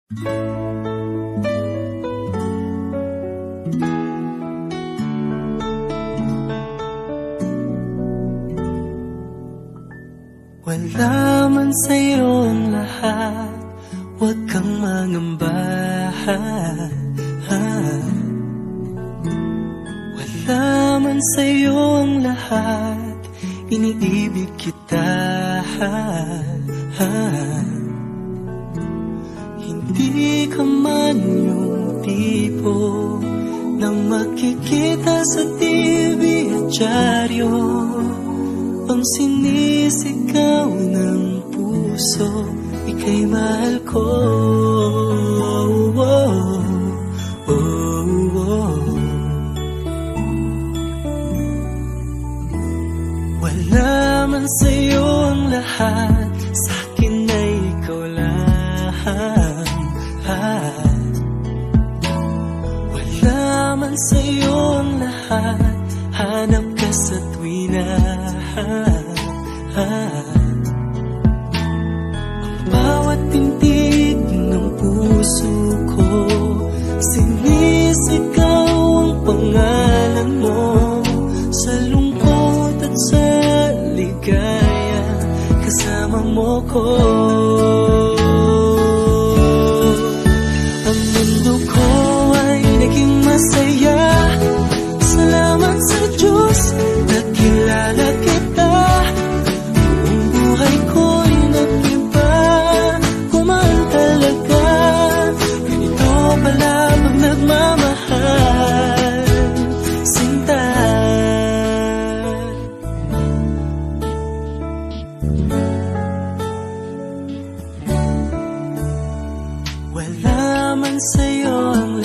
Wala man sa'yo ang lahat, huwag kang mangamba. Wala man sa'yo ang lahat, iniibig kita. Hindi ka man yung tipo na makikita sa TV at dyaryo, ang sinisigaw ng puso, ika'y mahal ko. Wala man sa'yo ang lahat, sa'kin ay ikaw lang. Wala man sa'yo ang lahat, hanap ka sa tuwina. Ang bawat tintig ng puso ko, sinisigaw ang pangalan mo. Sa lungkot at sa ligaya, kasama mo ko. Ang mundo ko ay naging masaya, salamat sa Diyos, nakilala kita. Ang buhay ko'y nag-iba, kumaan talaga. Ganito pala pag nagmamahal, sinta. Wala man sa'yo ang